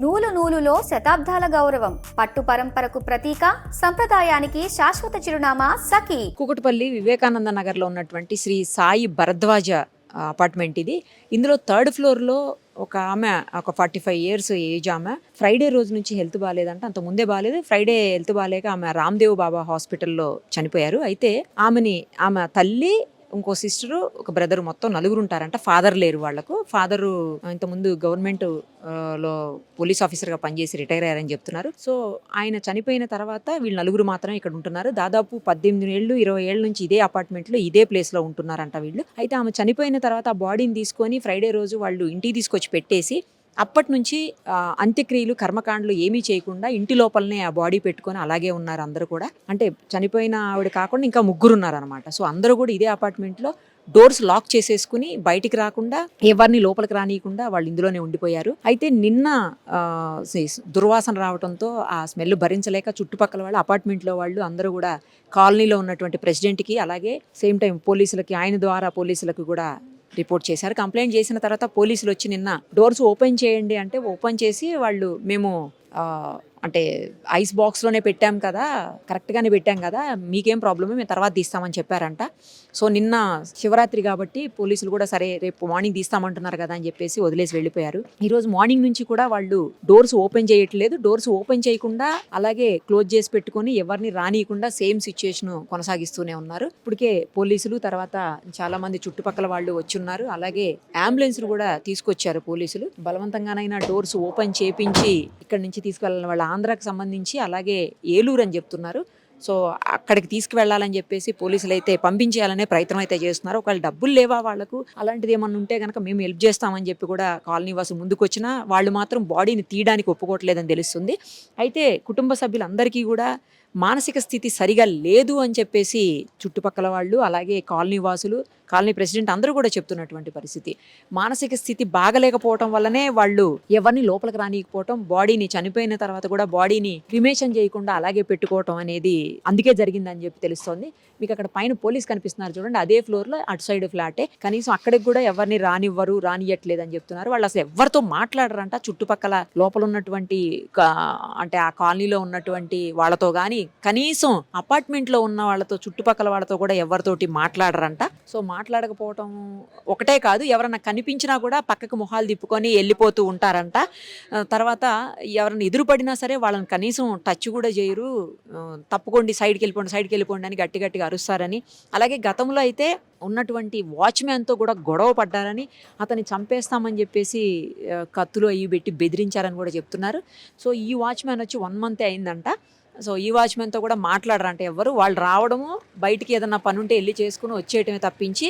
నూలు నూలులో శతాబ్దాల గౌరవం, పట్టు పరంపరకు ప్రతీక, సంప్రదాయానికి శాశ్వత చిరునామా సఖీ. కూకట్పల్లి వివేకానంద నగర్లో ఉన్నటువంటి శ్రీ సాయి భరద్వాజ అపార్ట్మెంట్ ఇది. ఇందులో థర్డ్ ఫ్లోర్లో ఒక ఆమె, ఒక 45 years ఏజ్ ఆమె, ఫ్రైడే రోజు నుంచి హెల్త్ బాగాలేదంట. అంత ముందే బాగాలేదు, ఫ్రైడే హెల్త్ బాగాలేక ఆమె రామ్దేవ్ బాబా హాస్పిటల్లో చనిపోయారు. అయితే ఆమె తల్లి, ఇంకో సిస్టరు, ఒక బ్రదర్, మొత్తం 4 ఉంటారంట. ఫాదర్ లేరు వాళ్ళకు. ఫాదరు ఇంతకుముందు గవర్నమెంట్ లో పోలీస్ ఆఫీసర్గా పనిచేసి రిటైర్ అయ్యారని చెప్తున్నారు. సో ఆయన చనిపోయిన తర్వాత వీళ్ళు 4 మాత్రమే ఇక్కడ ఉంటున్నారు. దాదాపు 18 ఏళ్ళు 20 ఏళ్ళ నుంచి ఇదే అపార్ట్మెంట్లో ఇదే ప్లేస్లో ఉంటున్నారంట వీళ్ళు. అయితే ఆమె చనిపోయిన తర్వాత ఆ బాడీని తీసుకొని ఫ్రైడే రోజు వాళ్ళు ఇంటికి తీసుకొచ్చి పెట్టేసి అప్పటి నుంచి అంత్యక్రియలు, కర్మకాండలు ఏమీ చేయకుండా ఇంటి లోపలనే ఆ బాడీ పెట్టుకొని అలాగే ఉన్నారు అందరూ కూడా. అంటే చనిపోయిన ఆవిడ కాకుండా ఇంకా 3 ఉన్నారనమాట. సో అందరూ కూడా ఇదే అపార్ట్మెంట్లో డోర్స్ లాక్ చేసేసుకుని బయటికి రాకుండా, ఎవరిని లోపలికి రానియకుండా వాళ్ళు ఇందులోనే ఉండిపోయారు. అయితే నిన్న దుర్వాసన రావడంతో ఆ స్మెల్ భరించలేక చుట్టుపక్కల వాళ్ళు, అపార్ట్మెంట్లో వాళ్ళు అందరూ కూడా కాలనీలో ఉన్నటువంటి ప్రెసిడెంట్కి, అలాగే సేమ్ టైం పోలీసులకి, ఆయన ద్వారా పోలీసులకు కూడా రిపోర్ట్ చేశారు. కంప్లైంట్ చేసిన తర్వాత పోలీసులు వచ్చి నిన్న డోర్స్ ఓపెన్ చేయండి అంటే ఓపెన్ చేసి వాళ్ళు, మేము అంటే ఐస్ బాక్స్లోనే పెట్టాం కదా, కరెక్ట్గానే పెట్టాం కదా, మీకేం ప్రాబ్లమే, మేము తర్వాత తీస్తామని చెప్పారంట. సో నిన్న శివరాత్రి కాబట్టి పోలీసులు కూడా సరే రేపు మార్నింగ్ తీస్తామంటున్నారు కదా అని చెప్పేసి వదిలేసి వెళ్ళిపోయారు. ఈరోజు మార్నింగ్ నుంచి కూడా వాళ్ళు డోర్స్ ఓపెన్ చేయట్లేదు. డోర్స్ ఓపెన్ చేయకుండా అలాగే క్లోజ్ చేసి పెట్టుకొని ఎవరిని రానియకుండా సేమ్ సిచ్యుయేషన్ కొనసాగిస్తూనే ఉన్నారు. ఇప్పటికే పోలీసులు, తర్వాత చాలా మంది చుట్టుపక్కల వాళ్ళు వచ్చి ఉన్నారు. అలాగే అంబులెన్స్ కూడా తీసుకొచ్చారు పోలీసులు. బలవంతంగానైనా డోర్స్ ఓపెన్ చేపించి ఇక్కడి నుంచి తీసుకెళ్ళాలని వాళ్ళ ఆంధ్రాకి సంబంధించి, అలాగే ఏలూరు అని చెప్తున్నారు. సో అక్కడికి తీసుకువెళ్ళాలని చెప్పేసి పోలీసులు అయితే పంపించేయాలనే ప్రయత్నం అయితే చేస్తున్నారు. ఒకవేళ డబ్బులు లేవా వాళ్ళకు, అలాంటిది ఏమన్నా ఉంటే కనుక మేము హెల్ప్ చేస్తామని చెప్పి కూడా కాలనీ వాసు ముందుకు వచ్చినా వాళ్ళు మాత్రం బాడీని తీయడానికి ఒప్పుకోవట్లేదని తెలుస్తుంది. అయితే కుటుంబ సభ్యులందరికీ కూడా మానసిక స్థితి సరిగా లేదు అని చెప్పేసి చుట్టుపక్కల వాళ్ళు, అలాగే కాలనీ వాసులు, కాలనీ ప్రెసిడెంట్ అందరూ కూడా చెప్తున్నటువంటి పరిస్థితి. మానసిక స్థితి బాగలేకపోవటం వల్లనే వాళ్ళు ఎవరిని లోపలికి రానియకపోవటం, బాడీని చనిపోయిన తర్వాత కూడా బాడీని క్రిమేషన్ చేయకుండా అలాగే పెట్టుకోవటం అనేది అందుకే జరిగిందని చెప్పి తెలుస్తోంది. మీకు అక్కడ పైన పోలీస్ కనిపిస్తున్నారు చూడండి, అదే ఫ్లోర్లో అటు సైడ్ ఫ్లాటే. కనీసం అక్కడికి కూడా ఎవరిని రానియట్లేదు అని చెప్తున్నారు. వాళ్ళు అసలు ఎవరితో మాట్లాడరంట. చుట్టుపక్కల లోపల ఉన్నటువంటి అంటే ఆ కాలనీలో ఉన్నటువంటి వాళ్ళతో కానీ, కనీసం అపార్ట్మెంట్లో ఉన్న వాళ్ళతో, చుట్టుపక్కల వాళ్ళతో కూడా ఎవరితోటి మాట్లాడరంట. సో మాట్లాడకపోవటం ఒకటే కాదు, ఎవరన్నా కనిపించినా కూడా పక్కకు మొహాలు తిప్పుకొని వెళ్ళిపోతూ ఉంటారంట. తర్వాత ఎవరైనా ఎదురుపడినా సరే వాళ్ళని కనీసం టచ్ కూడా చేయరు. తప్పుకోండి, సైడ్కి వెళ్ళిపోండి అని గట్టిగా అరుస్తారని. అలాగే గతంలో అయితే ఉన్నటువంటి వాచ్మ్యాన్తో కూడా గొడవ పడ్డారని, అతన్ని చంపేస్తామని చెప్పేసి కత్తులు అవి పెట్టి బెదిరించారని కూడా చెప్తున్నారు. సో ఈ వాచ్మ్యాన్ వచ్చి 1 month అయిందంట. సో ఈ వాచ్మెన్తో కూడా మాట్లాడరంటే ఎవరు, వాళ్ళు రావడము, బయటికి ఏదన్నా పని ఉంటే వెళ్ళి చేసుకుని వచ్చేయటమే తప్పించి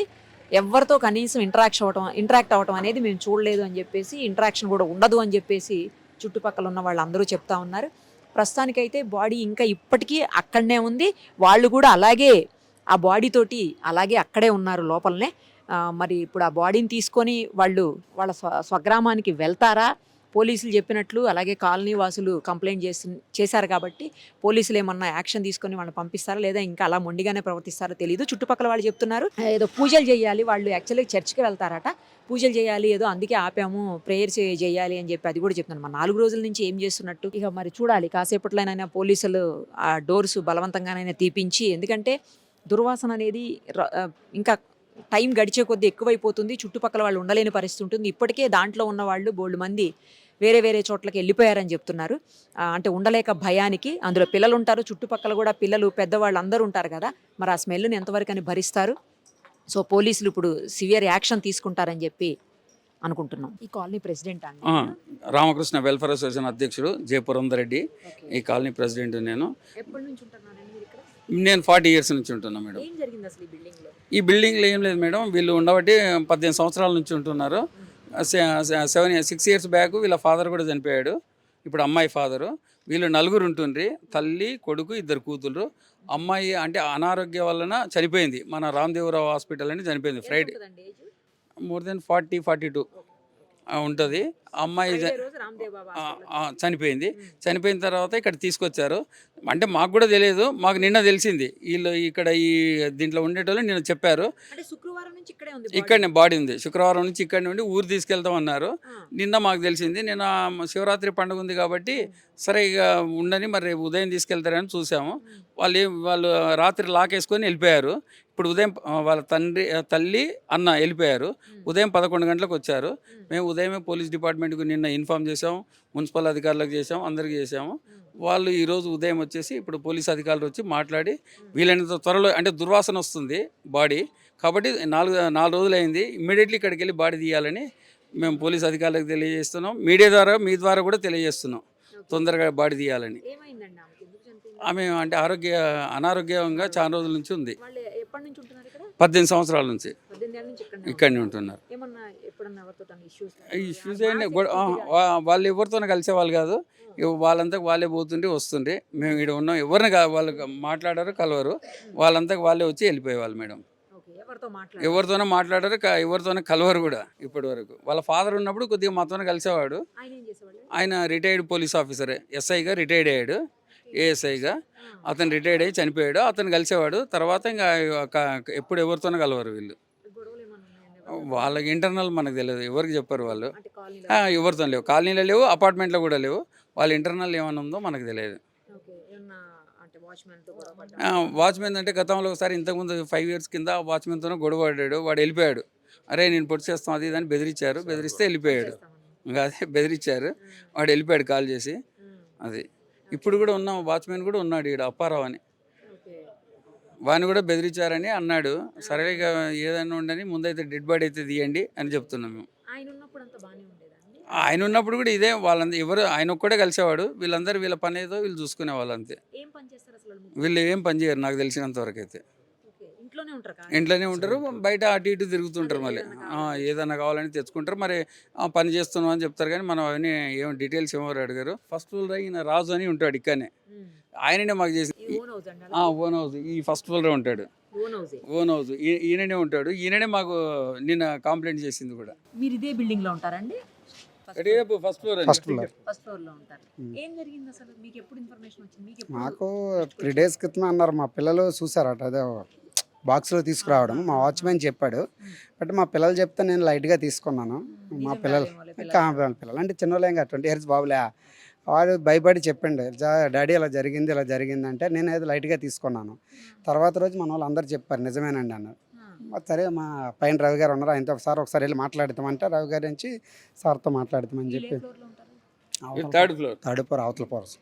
ఎవరితో కనీసం ఇంటరాక్ట్ అవ్వటం అనేది మేము చూడలేదు అని చెప్పేసి, ఇంటరాక్షన్ కూడా ఉండదు అని చెప్పేసి చుట్టుపక్కల ఉన్న వాళ్ళు అందరూ చెప్తా ఉన్నారు. ప్రస్తుతానికైతే బాడీ ఇంకా ఇప్పటికీ అక్కడనే ఉంది. వాళ్ళు కూడా అలాగే ఆ బాడీ తోటి అలాగే అక్కడే ఉన్నారు లోపలనే. మరి ఇప్పుడు ఆ బాడీని తీసుకొని వాళ్ళు వాళ్ళ స్వగ్రామానికి వెళ్తారా? పోలీసులు చెప్పినట్లు, అలాగే కాలనీ వాసులు కంప్లైంట్ చేశారు కాబట్టి పోలీసులు ఏమన్నా యాక్షన్ తీసుకొని వాళ్ళని పంపిస్తారా, లేదా ఇంకా అలా మొండిగానే ప్రవర్తిస్తారో తెలియదు. చుట్టుపక్కల వాళ్ళు చెప్తున్నారు ఏదో పూజలు చేయాలి, వాళ్ళు యాక్చువల్లీ చర్చ్కి వెళ్తారట, పూజలు చేయాలి, ఏదో అందుకే ఆపాము, ప్రేయర్స్ చేయాలి అని చెప్పి అది కూడా చెప్తున్నారు. మరి 4 రోజుల నుంచి ఏం చేస్తున్నట్టు ఇక మరి చూడాలి. కాసేపట్లోనైనా పోలీసులు ఆ డోర్స్ బలవంతంగానైనా తీపించి, ఎందుకంటే దుర్వాసన అనేది ఇంకా టైం గడిచే కొద్దీ ఎక్కువైపోతుంది. చుట్టుపక్కల వాళ్ళు ఉండలేని పరిస్థితి ఉంటుంది. ఇప్పటికే దాంట్లో ఉన్న వాళ్ళు బోల్డ్ మంది వేరే చోట్లకి వెళ్ళిపోయారని చెప్తున్నారు. అంటే ఉండలేక భయానికి. అందులో పిల్లలు ఉంటారు, చుట్టుపక్కల కూడా పిల్లలు, పెద్దవాళ్ళు అందరూ ఉంటారు కదా. మరి ఆ స్మెల్ని ఎంతవరకు అని భరిస్తారు? సో పోలీసులు ఇప్పుడు సివియర్ యాక్షన్ తీసుకుంటారని చెప్పి అనుకుంటున్నాం. ఈ కాలనీ ప్రెసిడెంట్ అండి రామకృష్ణ వెల్ఫేర్ అసోసియేషన్ అధ్యక్షుడు జయపురందరెడ్డి. ఈ కాలనీ ప్రెసిడెంట్ నేను. ఎప్పటి నుంచి ఉంటున్నానండి ఇక్కడ? నేను 40 years నుంచి ఉంటున్నాను మేడం. ఏం జరిగింది అసలు ఈ బిల్డింగ్లో? ఈ బిల్డింగ్లో ఏం లేదు మేడం, వీళ్ళు ఉండబట్టి 18 సంవత్సరాల నుంచి ఉంటున్నారు. 6 years బ్యాక్ వీళ్ళ ఫాదర్ కూడా చనిపోయాడు. ఇప్పుడు అమ్మాయి ఫాదరు. వీళ్ళు 4 ఉంటుండ్రి, తల్లి, కొడుకు, 2 కూతుళ్ళు. అమ్మాయి అంటే అనారోగ్యం వలన చనిపోయింది. మన రామ్దేవరావు హాస్పిటల్ అని చనిపోయింది ఫ్రైడే. మోర్ దెన్ 40-42 ఉంటుంది. అమ్మాయి చనిపోయింది. చనిపోయిన తర్వాత ఇక్కడ తీసుకొచ్చారు. అంటే మాకు కూడా తెలియదు, మాకు నిన్న తెలిసింది. వీళ్ళు ఇక్కడ ఈ దీంట్లో ఉండేటోళ్ళు నిన్న చెప్పారు. శుక్రవారం నుంచి ఇక్కడే ఉంది ఇక్కడనే బాడీ ఉంది. శుక్రవారం నుంచి ఇక్కడ నుండి ఊరు తీసుకెళ్తామన్నారు. నిన్న మాకు తెలిసింది. నిన్న శివరాత్రి పండుగ ఉంది కాబట్టి సరే ఇక ఉండని మరి రేపు ఉదయం తీసుకెళ్తారని చూసాము. వాళ్ళు రాత్రి లాకేసుకొని వెళ్ళిపోయారు. ఇప్పుడు ఉదయం వాళ్ళ తల్లి అన్న వెళ్ళిపోయారు. ఉదయం 11 గంటలకు వచ్చారు. మేము ఉదయమే పోలీస్ డిపార్ట్మెంట్కి నిన్న ఇన్ఫామ్ చేసాము, మున్సిపల్ అధికారులకు చేసాము, అందరికీ చేసాము. వాళ్ళు ఈరోజు ఉదయం వచ్చేసి ఇప్పుడు పోలీస్ అధికారులు వచ్చి మాట్లాడి వీలైనంత త్వరలో, అంటే దుర్వాసన వస్తుంది బాడీ కాబట్టి 4 రోజులు అయింది, ఇమ్మీడియట్లీ ఇక్కడికి వెళ్ళి బాడీ తీయాలని మేము పోలీస్ అధికారులకు తెలియజేస్తున్నాం. మీడియా ద్వారా మీ ద్వారా కూడా తెలియజేస్తున్నాం తొందరగా బాడీ తీయాలని. ఏమైందండి ఆమెకి? ఎందుకు చనిపోయింది? ఆమె అంటే అనారోగ్యంగా చాలా రోజుల నుంచి ఉంది. వాళ్ళు ఎప్పటి నుంచి ఉంటున్నారు ఇక్కడ? 18 సంవత్సరాల నుంచి 18 ఏళ్ళ నుంచి ఇక్కడనే ఉంటున్నారు. ఏమన్నా ఎప్పుడన్నా ఎవరితో ఇష్యూస్? ఈ ఇష్యూస్ ఏంటి, వాళ్ళు ఎవరితోనే కలిసేవాళ్ళు కాదు. వాళ్ళంతా వాళ్ళే పోతుంటే వస్తుండే. మేము ఇక్కడ ఉన్నాం, ఎవరిని వాళ్ళు మాట్లాడారు కలవరు. వాళ్ళంతా వాళ్ళే వచ్చి వెళ్ళిపోయేవాళ్ళు మేడం. ఎవరితోనో మాట్లాడారు, ఎవరితోనో కలవరు కూడా ఇప్పటి వరకు. వాళ్ళ ఫాదర్ ఉన్నప్పుడు కొద్దిగా మాతోనే కలిసేవాడు. ఆయన రిటైర్డ్ పోలీస్ ఆఫీసరే, ఎస్ఐగా రిటైర్డ్ అయ్యాడు, ఏఎస్ఐగా. అతను రిటైర్డ్ అయ్యి చనిపోయాడు. అతను కలిసేవాడు. తర్వాత ఇంకా ఎప్పుడు ఎవరితోనో కలవరు వీళ్ళు. వాళ్ళకి ఇంటర్నల్ మనకు తెలియదు, ఎవరికి చెప్పారు వాళ్ళు. ఎవరితో లేవు, కాలనీలో లేవు, అపార్ట్మెంట్లో కూడా లేవు. వాళ్ళ ఇంటర్నల్ ఏమైనా ఉందో మనకు తెలియదు. వాచ్మెన్ అంటే గతంలో ఒకసారి ఇంతకుముందు 5 years కింద వాచ్మెన్తోనే గొడవ పడ్డాడు. వాడు వెళ్ళిపోయాడు. అరే నేను పొడి చేస్తాం అది ఇదని బెదిరించారు. బెదిరిస్తే వెళ్ళిపోయాడు. ఇంకా అదే బెదిరించారు, వాడు వెళ్ళిపోయాడు కాల్ చేసి. అది ఇప్పుడు కూడా ఉన్నాం, వాచ్మెన్ కూడా ఉన్నాడు ఇక్కడ, అప్పారావు అని. వాడిని కూడా బెదిరించారని అన్నాడు. సరే ఇక ఏదైనా ఉండని ముందైతే డెడ్ బాడీ అయితే తీయండి అని చెప్తున్నాం మేము. ఆయన ఉన్నప్పుడు కూడా ఇదే వాళ్ళంతా ఎవరు, ఆయన ఒక్కడే కలిసేవాడు. వీళ్ళందరూ వీళ్ళ పని ఏదో వీళ్ళు చూసుకునే వాళ్ళు అంతే. వీళ్ళు ఏం పని చేయరు నాకు తెలిసినంత వరకు అయితే. ఇంట్లోనే ఉంటారు, బయట అటు ఇటు తిరుగుతుంటారు. మళ్ళీ ఏదైనా కావాలని తెచ్చుకుంటారు. మరి పని చేస్తున్నాం అని చెప్తారు కానీ మనం అవన్నీ ఏం డీటెయిల్స్ ఏమో అడిగారు. ఫస్ట్ ఫ్లోర్ ఈయన రాజు అని ఉంటాడు ఇక్కడనే, ఆయననే మాకు చేసి ఓన్ హౌస్ ఈ ఫస్ట్ ఫ్లోర్ ఉంటాడు. ఓన్ హౌస్ ఈయననే ఉంటాడు. ఈయననే మాకు నిన్న కంప్లైంట్ చేసింది కూడా. మీరు ఇదే బిల్డింగ్ లో ఉంటారండి? ఫస్ట్ ఫ్లోర్ లో ఉంటారు. ఏం జరిగింది అసలు? మీకు ఎప్పుడు ఇన్ఫర్మేషన్ వచ్చింది? మాకు 3 days క్రితం అన్నారు, మా పిల్లలు చూసారట అదే బాక్స్లో తీసుకురావడం. మా వాచ్మెన్ చెప్పాడు, బట్ మా పిల్లలు చెప్తే నేను లైట్గా తీసుకున్నాను. మా పిల్లలు అంటే చిన్నోళ్ళేం కాదు, 20 years బాబులే. వాడు భయపడి చెప్పిండు, డాడీ ఇలా జరిగింది అంటే నేను ఏదో లైట్గా తీసుకున్నాను. తర్వాత రోజు మన వాళ్ళు అందరు చెప్పారు నిజమేనండి అన్నారు. సరే మా పైన రవి గారు ఉన్నారు, ఆయనతో ఒకసారి వెళ్ళి మాట్లాడతామంటే రవి గారి నుంచి సార్తో మాట్లాడతామని చెప్పి థర్డ్ ఫ్లోర్ అవతల పోరస్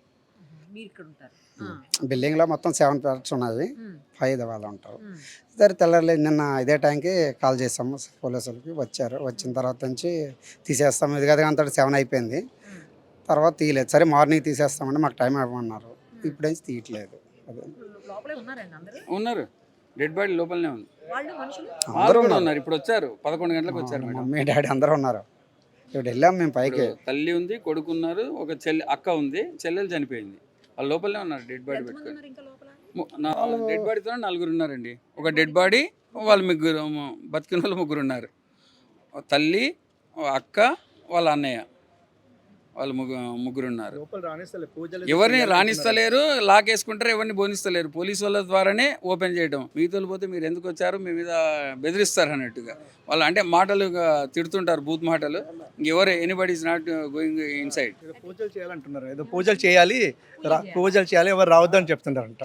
బిల్డింగ్లో మొత్తం 7 flats ఉన్నాయి, 5 వాళ్ళు ఉంటారు. సరే తెల్లారి నిన్న ఇదే టైంకి కాల్ చేసాము పోలీసులకి, వచ్చారు. వచ్చిన తర్వాత నుంచి తీసేస్తాము, ఇది కదా అంతటి 7 అయిపోయింది. తర్వాత తీయలేదు. సరే మార్నింగ్ తీసేస్తామంటే మాకు టైం ఇవ్వమన్నారు. ఇప్పుడేం తీయట్లేదు. అదే ఉన్నారు, డెడ్ బాడీ లోపలనే ఉంది. అందరూ ఉన్నారు. ఇప్పుడు వచ్చారు 11 గంటలకు వచ్చారు. మమ్మీ డాడీ అందరూ ఉన్నారు. ఇప్పుడు వెళ్ళాము మేము పైకి. తల్లి ఉంది, కొడుకున్నారు, ఒక అక్క ఉంది, చెల్లెలు చనిపోయింది. వాళ్ళ లోపలనే ఉన్నారు డెడ్ బాడీ పెట్టుకొని. డెడ్ బాడీతో 4 ఉన్నారండి. ఒక డెడ్ బాడీ, వాళ్ళు ముగ్గురు బతికిన వాళ్ళు 3 ఉన్నారు. తల్లి, అక్క, వాళ్ళ అన్నయ్య, వాళ్ళు ముగ్గురు ఉన్నారు. ఎవరిని రాణిస్తలేరు, లాక్ వేసుకుంటారు, ఎవరిని బోనిస్తలేరు. పోలీసు వాళ్ళ ద్వారానే ఓపెన్ చేయడం. మీతో పోతే మీరు ఎందుకు వచ్చారు, మీ మీద బెదిరిస్తారు అన్నట్టుగా వాళ్ళు, అంటే మాటలు తిడుతుంటారు, బూత్ మాటలు. ఎవరు anybody is not going inside. పూజలు చేయాలంటున్నారు, ఏదో పూజలు చేయాలి, ఎవరు రావద్దు అని చెప్తున్నారంట.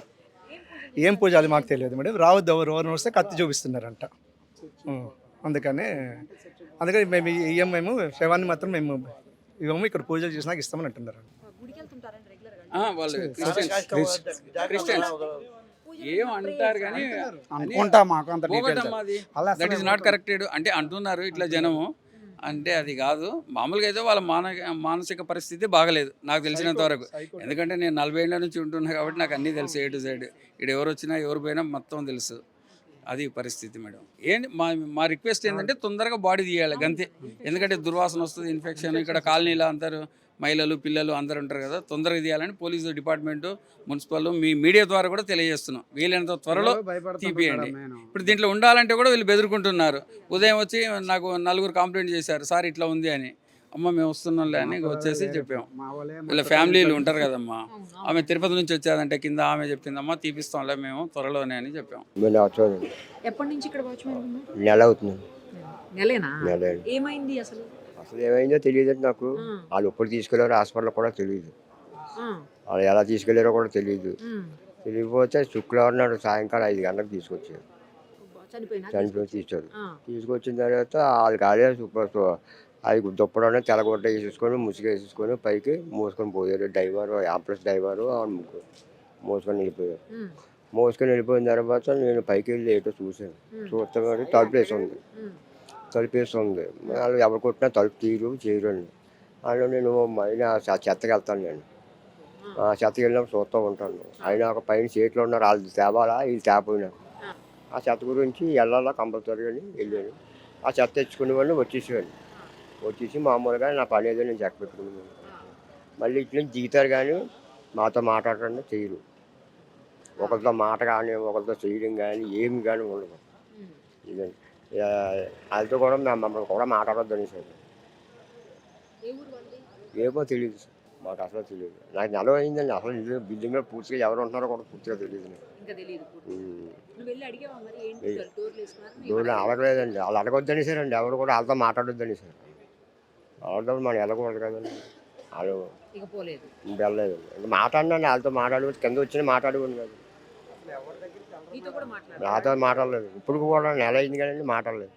ఏం పూజలు మాకు తెలియదు మేడం. రావద్దు, ఎవరు వస్తే కత్తి చూపిస్తున్నారంట. అందుకని మేము మేము శవాన్ని మాత్రం మేము ఇవ్వము, ఇక్కడ పూజలు చేసినాక ఇస్తామని అంటున్నారు. వాళ్ళు క్రిస్టియన్స్ ఏం అంటారు కానీ దట్ ఈస్ నాట్ కరెక్టెడ్ అంటే అంటున్నారు ఇట్లా జనము. అంటే అది కాదు, మామూలుగా అయితే వాళ్ళ మానసిక పరిస్థితి బాగలేదు నాకు తెలిసినంత వరకు. ఎందుకంటే నేను 40 ఏళ్ళ నుంచి ఉంటున్నా కాబట్టి నాకు అన్నీ తెలుసు, A to Z. ఇక్కడ ఎవరు వచ్చినా ఎవరు పోయినా మొత్తం తెలుసు. అది పరిస్థితి మేడం. ఏంటి మా రిక్వెస్ట్ ఏంటంటే తొందరగా బాడీ తీయాలి అంతే. ఎందుకంటే దుర్వాసన వస్తుంది, ఇన్ఫెక్షన్. ఇక్కడ కాలనీలో అందరూ మహిళలు పిల్లలు అందరూ ఉంటారు కదా, తొందరగా తీయాలని పోలీసు డిపార్ట్మెంటు, మున్సిపల్, మీ మీడియా ద్వారా కూడా తెలియజేస్తున్నాం. వీలైనంత త్వరలో తీపియండి. ఇప్పుడు దీంట్లో ఉండాలంటే కూడా వీళ్ళు బెదురుకుంటున్నారు. ఉదయం వచ్చి నాకు 4 కంప్లైంట్ చేశారు, సార్ ఇట్లా ఉంది అని. అమ్మ మేము వస్తున్నాంలే అని వచ్చేసి చెప్పాము. మా వాళ్ళే వీళ్ళ ఫ్యామిలీలు ఉంటారు కదమ్మా, ఆమె తిరుపతి నుంచి వచ్చేదంటే కింద ఆమె చెప్పిందమ్మా తీపిస్తాంలే మేము త్వరలోనే అని చెప్పాము. మళ్ళీ వచ్చాను ఎప్పటి నుంచి ఇక్కడ వాచ్మెన్ ఉన్నారు? నెల అవుతుంది. నెలేనా? నెల ఏమైంది అసలు? అసలు ఏమైందో తెలియదు నాకు. ఆ. వాళ్ళు ఎప్పుడు తీసుకెళ్లారో హాస్పిటల్ కూడా తెలియదు. ఆ, వాళ్ళు ఎలా తీసుకెళ్లారో కూడా తెలియదు. ఉమ్. తెలియకపోతే శుక్రవారం నాడు సాయంకాలం 5 గంటలకు తీసుకొచ్చారు. చనిపోయినా? చనిపోయి తీసుకోరు. ఆ, తీసుకొచ్చిన తర్వాత వాళ్ళు కాదే అది దుప్పడనే తెల్లగొడ్డ వేసేసుకొని ముసుగు వేసేసుకొని పైకి మోసుకొని పోయారు. డ్రైవరు యాంప్లస్ డ్రైవరు ముగ్గురు మోసుకొని వెళ్ళిపోయారు. ఉమ్, మోసుకొని వెళ్ళిపోయిన తర్వాత నేను పైకి వెళ్ళి ఏటో చూశాను. చూస్తే మరి తలుపు వేసి ఉంది. ఉమ్, తలుపు వేసి ఉంది. వాళ్ళు ఎవరు కొట్టినా తలుపు చేయరు అండి. అందులో నేను అయినా చెత్తకి వెళ్తాను. నేను ఆ చెత్తకి వెళ్ళినప్పుడు చూస్తూ ఉంటాను. అయినా ఒక పైన సీట్లు ఉన్నారు, వాళ్ళు తేవాలా ఇది తేపోయినా ఆ చెత్త గురించి వెళ్ళాలా కంపల్సరీగా అని వెళ్ళాను. ఆ చెత్త తెచ్చుకునేవాడిని వచ్చేసేవాడిని. వచ్చేసి మామూలుగా నా పని ఏదో నేను చెక్క పెట్టుకున్నాను. మళ్ళీ ఇట్లా దిగుతారు కానీ మాతో మాట్లాడటం చేయరు. ఒకరితో మాట కానీ ఒకరితో చేయడం కానీ ఏమి కానీ ఉండదు. ఉమ్. ఇదండి వాళ్ళతో కూడా మమ్మల్ని కూడా మాట్లాడొద్దని సార్. ఏ ఊరు వాళ్ళది? ఏమో తెలియదు సార్, మాకు అసలు తెలియదు. నాకు నెల అయిందండి. అసలు ఇల్లు బిల్డింగ్లో పూర్తిగా ఎవరు ఉంటున్నారో కూడా పూర్తిగా తెలియదు నాకు. ఇంకా తెలియదు. ఉమ్. నువ్వు వెళ్ళి అడిగావా మరి ఏంటి డోర్లు వేసుకున్నారు? దూరం అడగలేదండి. వాళ్ళు అడగొద్దని సార్ అండి. ఎవరు కూడా వాళ్ళతో మాట్లాడొద్దని సార్. వాళ్ళతో మనం వెళ్ళకూడదు కదండి. వాళ్ళు ఇక పోలేదు. వెళ్ళలేదండి. ఇంకా మాట్లాడినండి వాళ్ళతో మాట్లాడి కింద వచ్చి మాట్లాడేవాడిని కాదు. నీతో కూడా మాట్లాడారు? నాతో మాట్లాడలేదు. ఇప్పుడు కూడా నెల అయింది కదండి మాట్లాడలేదు.